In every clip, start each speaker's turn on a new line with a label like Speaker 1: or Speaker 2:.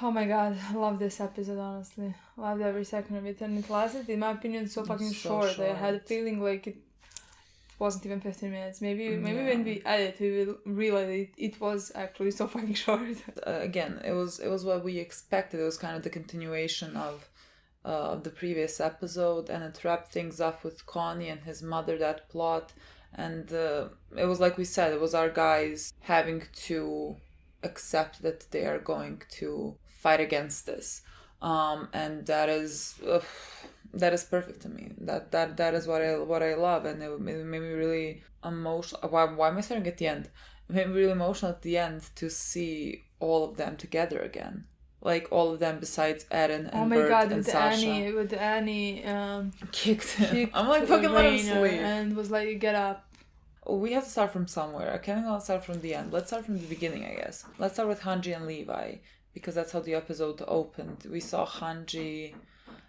Speaker 1: Oh my god, I love this episode, honestly. Loved every second of it. And it lasted, in my opinion, so fucking short. I had a feeling like it wasn't even 15 minutes. Maybe when we edit, we will realize it was actually so fucking short.
Speaker 2: Again, it was what we expected. It was kind of the continuation of the previous episode, and it wrapped things up with Connie and his mother, that plot. And it was like we said, it was our guys having to accept that they are going to fight against this. And that is perfect to me. That is what I love, and it made me really emotional. Why am I starting at the end? It made me really emotional at the end to see all of them together again. Like all of them besides Eren and Bert and Sasha.
Speaker 1: With Annie
Speaker 2: kicked him. I'm like, fucking let him sleep.
Speaker 1: And was like, get up.
Speaker 2: We have to start from somewhere. I can't start from the end. Let's start from the beginning, I guess. Let's start with Hanji and Levi, because that's how the episode opened. We saw Hanji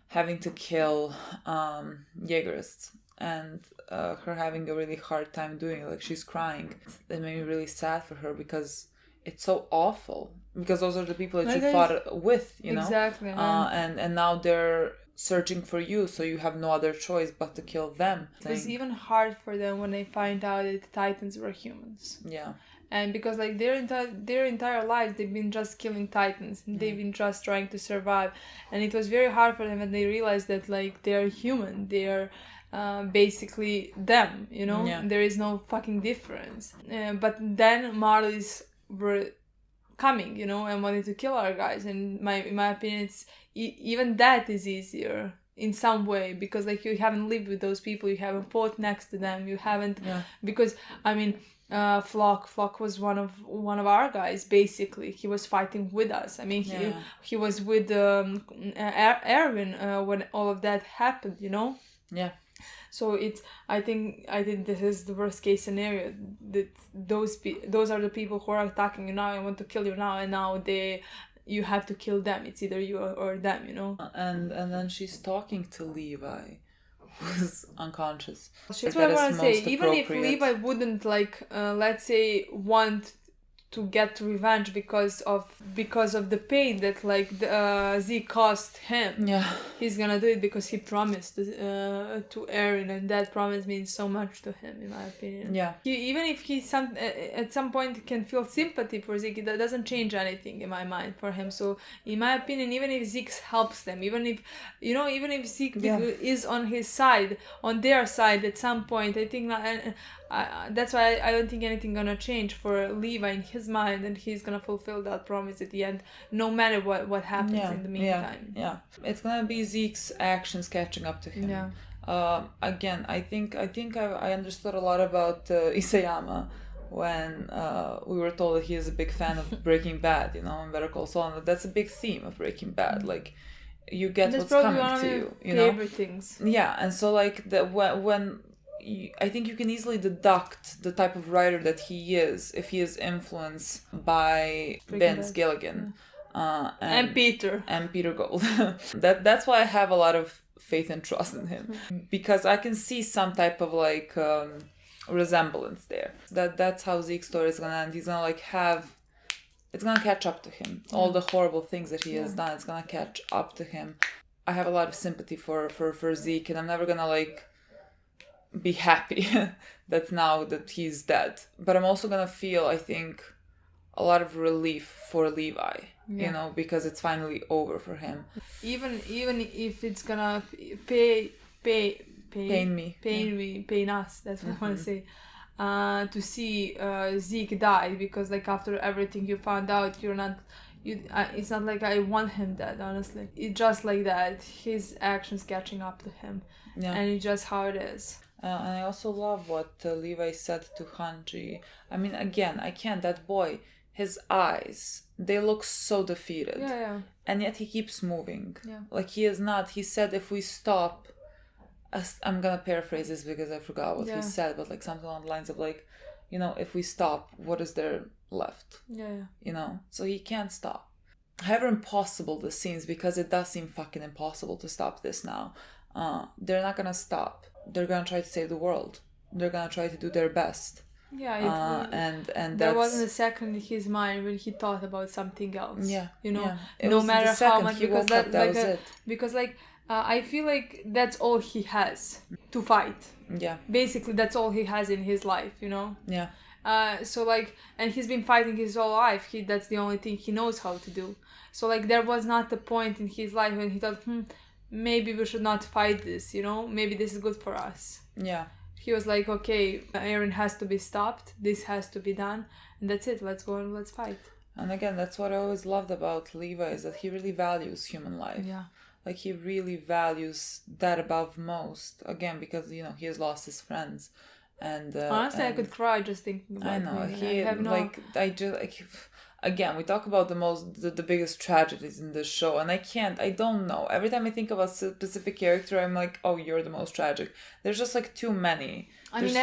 Speaker 2: having to kill Jaegerists, and her having a really hard time doing it. Like, she's crying. That made me really sad for her, because it's so awful. Because those are the people that you fought with, you know?
Speaker 1: Exactly.
Speaker 2: And now they're searching for you, so you have no other choice but to kill them.
Speaker 1: It was even hard for them when they find out that the Titans were humans.
Speaker 2: Yeah.
Speaker 1: And because like their entire lives they've been just killing Titans, and they've been just trying to survive, and it was very hard for them when they realized that like they're human, they're basically them, you know?
Speaker 2: Yeah.
Speaker 1: There is no fucking difference. But then Marlies were coming, you know, and wanted to kill our guys, and in my opinion, it's even that is easier in some way, because like you haven't lived with those people, you haven't fought next to them, you haven't because I mean Flock was one of our guys. Basically, he was fighting with us. I mean, he was with Erwin when all of that happened, you know. Yeah. So I think this is the worst case scenario, that those are the people who are attacking you now and want to kill you now, and now you have to kill them. It's either you or them, you know.
Speaker 2: And then she's talking to Levi, who's unconscious.
Speaker 1: That's what I want to say. Even if Levi wouldn't let's say want to get revenge because of the pain that Zeke caused him. Yeah. He's gonna do it because he promised to Eren, and that promise means so much to him, in my opinion. Yeah. Even if he at some point can feel sympathy for Zeke, that doesn't change anything in my mind for him. So in my opinion, even if Zeke helps them, even if Zeke is on his side, on their side at some point, I think that's why I don't think anything gonna change for Levi in his mind, and he's gonna fulfill that promise at the end, no matter what happens in the meantime. Yeah.
Speaker 2: It's gonna be Zeke's actions catching up to him. Yeah. Again, I think I understood a lot about Isayama when we were told that he is a big fan of Breaking Bad, you know, and Better Call Saul. And that's a big theme of Breaking Bad. Like, you get what's coming to you know.
Speaker 1: Favorite things.
Speaker 2: Yeah, and so like when I think you can easily deduct the type of writer that he is if he is influenced by Vince Gilligan
Speaker 1: and Peter
Speaker 2: Gold. That's why I have a lot of faith and trust in him, because I can see some type of like resemblance there. That's how Zeke's story is gonna end. He's gonna it's gonna catch up to him. All the horrible things that he has done, it's gonna catch up to him. I have a lot of sympathy for Zeke, and I'm never gonna be happy that now that he's dead, but I'm also gonna feel, I think, a lot of relief for Levi, you know, because it's finally over for him.
Speaker 1: Even if it's gonna pain us, that's what I want to say, to see Zeke die, because like after everything you found out, it's not like I want him dead, honestly. It's just like that, his actions catching up to him, and it's just how it is.
Speaker 2: And I also love what Levi said to Hanji. I mean, again, that boy, his eyes, they look so defeated. Yeah. And yet he keeps moving. Yeah. Like, he is not. He said, if we stop, I'm gonna paraphrase this because I forgot what he said, but like something along the lines of like, you know, if we stop, what is there left? Yeah. You know? So he can't stop. However impossible this seems, because it does seem fucking impossible to stop this now, they're not gonna stop. They're gonna try to save the world. They're gonna try to do their best.
Speaker 1: Yeah,
Speaker 2: and
Speaker 1: there wasn't a second in his mind when he thought about something else.
Speaker 2: Yeah,
Speaker 1: you know,
Speaker 2: yeah.
Speaker 1: no matter how much, because
Speaker 2: that was it.
Speaker 1: Because I feel like that's all he has to fight.
Speaker 2: Yeah.
Speaker 1: Basically, that's all he has in his life, you know?
Speaker 2: Yeah.
Speaker 1: So like, and he's been fighting his whole life. That's the only thing he knows how to do. So like, there was not a point in his life when he thought, maybe we should not fight this, you know? Maybe this is good for us.
Speaker 2: Yeah.
Speaker 1: He was like, okay, Eren has to be stopped. This has to be done. And that's it. Let's go and let's fight.
Speaker 2: And again, that's what I always loved about Levi, is that he really values human life.
Speaker 1: Yeah.
Speaker 2: Like, he really values that above most. Again, because, you know, he has lost his friends. And
Speaker 1: honestly, I could cry just thinking about it.
Speaker 2: I know. Again, we talk about the biggest tragedies in this show, and I don't know. Every time I think about a specific character, I'm like, oh, you're the most tragic. There's just like too many.
Speaker 1: Every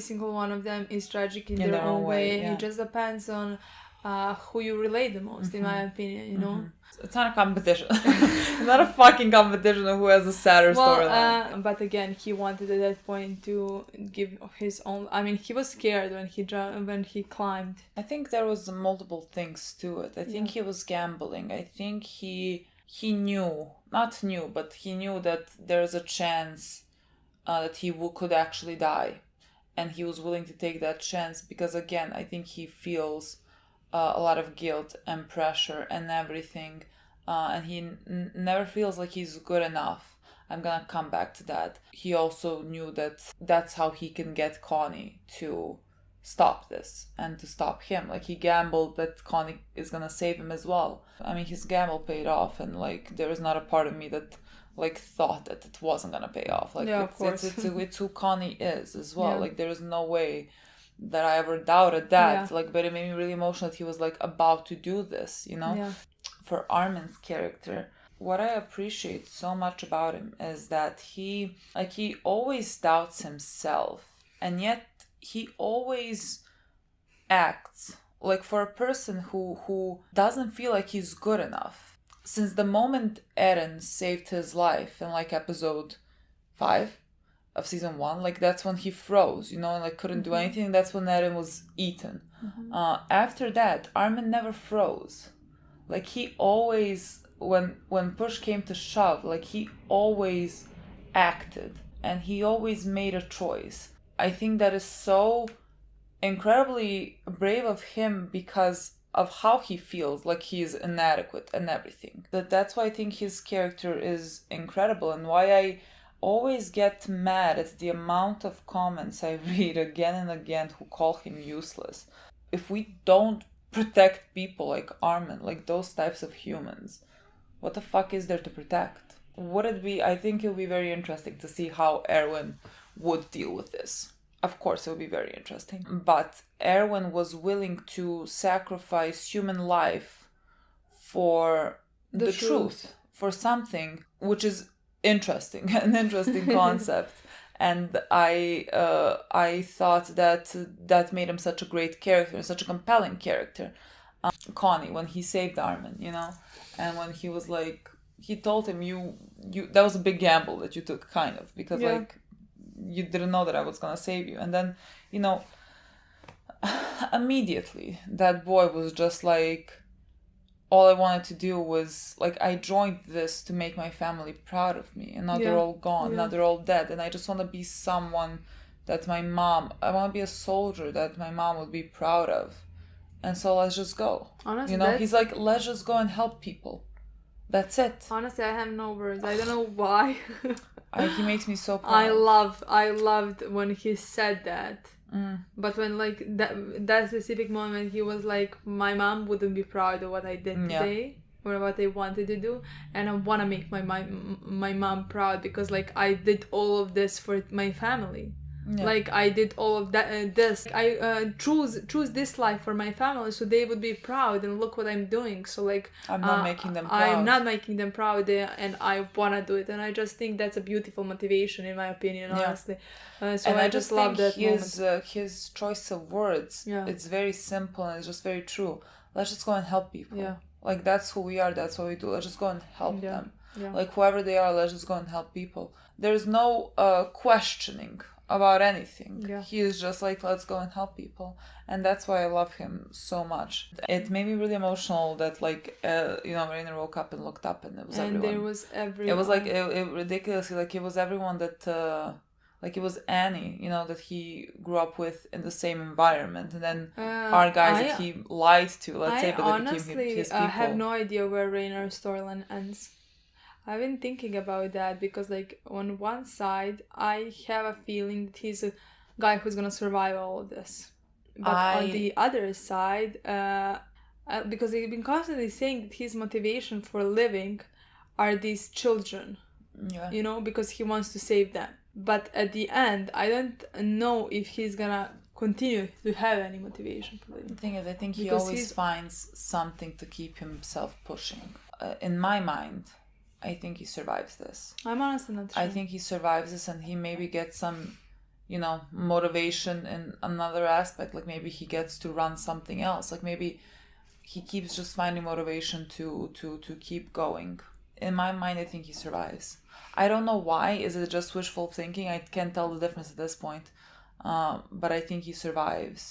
Speaker 1: single one of them is tragic in their own way.
Speaker 2: Yeah.
Speaker 1: It just depends on who you relate the most, in my opinion, you know?
Speaker 2: It's not a competition. It's not a fucking competition of who has a sadder storyline.
Speaker 1: But again, he wanted at that point to give his own. I mean, he was scared when he climbed.
Speaker 2: I think there was multiple things to it. I think he was gambling. I think he knew that there's a chance that he could actually die, and he was willing to take that chance because, again, I think he feels a lot of guilt and pressure and everything, and he never feels like he's good enough. I'm gonna come back to that. He also knew that that's how he can get Connie to stop this and to stop him. Like, he gambled that Connie is gonna save him as well. I mean, his gamble paid off, and like, there is not a part of me that like thought that it wasn't gonna pay off. Like,
Speaker 1: of course.
Speaker 2: It's who Connie is as well. Yeah. Like, there is no way that I ever doubted that. Like, but it made me really emotional that he was like about to do this, you know?
Speaker 1: Yeah.
Speaker 2: For Armin's character, what I appreciate so much about him is that he always doubts himself, and yet he always acts like, for a person who doesn't feel like he's good enough. Since the moment Eren saved his life in like episode 5 of season 1, like, that's when he froze, you know, and like couldn't do anything. That's when Eren was eaten. After that, Armin never froze. Like, he always, when push came to shove, like, he always acted, and he always made a choice. I think that is so incredibly brave of him because of how he feels like he is inadequate and everything. That's why I think his character is incredible, and why I always get mad at the amount of comments I read again and again who call him useless. If we don't protect people like Armin, like those types of humans, what the fuck is there to protect? I think it would be very interesting to see how Erwin would deal with this. Of course, it would be very interesting. But Erwin was willing to sacrifice human life for the truth, for something which is interesting, an interesting concept. And I thought that made him such a great character, such a compelling character. Connie, when he saved Armin, you know, and when he was like, he told him, you that was a big gamble that you took, kind of, because like, you didn't know that I was gonna save you. And then, you know, immediately that boy was just like, all I wanted to do was, like, I joined this to make my family proud of me, and now they're all gone, now they're all dead, and I just want to be someone that I want to be a soldier that my mom would be proud of. And so let's just go. Honestly, you know, he's like, let's just go and help people. That's it.
Speaker 1: Honestly, I have no words. I don't know why.
Speaker 2: He makes me so proud.
Speaker 1: I loved when he said that. But when, like, that specific moment, he was like, my mom wouldn't be proud of what I did today or what I wanted to do, and I want to make my mom proud because, like, I did all of this for my family. Like, I did all of that. I choose this life for my family, so they would be proud, and look what I'm doing. So, like,
Speaker 2: I'm not making them proud.
Speaker 1: I'm not making them proud, and I wanna do it. And I just think that's a beautiful motivation, in my opinion, honestly. So I just love that moment.
Speaker 2: His choice of words, it's very simple and it's just very true. Let's just go and help people. Like, that's who we are. That's what we do. Let's just go and help them. Like, whoever they are, let's just go and help people. There's no questioning about anything.
Speaker 1: Yeah.
Speaker 2: He is just like, let's go and help people. And that's why I love him so much. It made me really emotional that Rainer woke up and looked up and it was everyone.
Speaker 1: And there was everyone.
Speaker 2: It was like it ridiculously, like it was everyone that like it was Annie, that he grew up with in the same environment, and then our guys that he lied to, let's say, but they became his people.
Speaker 1: I have no idea where Rainer's storyline ends. I've been thinking about that because, like, on one side, I have a feeling that he's a guy who's gonna survive all of this. But on the other side, because they've been constantly saying that his motivation for living are these children.
Speaker 2: Yeah.
Speaker 1: Because he wants to save them. But at the end, I don't know if he's gonna continue to have any motivation for living.
Speaker 2: The thing is, I think he always finds something to keep himself pushing. In my mind, I think he survives this.
Speaker 1: I'm honestly not sure.
Speaker 2: I think he survives this and he maybe gets some, motivation in another aspect. Like maybe he gets to run something else. Like maybe he keeps just finding motivation to keep going. In my mind, I think he survives. I don't know why. Is it just wishful thinking? I can't tell the difference at this point. But I think he survives.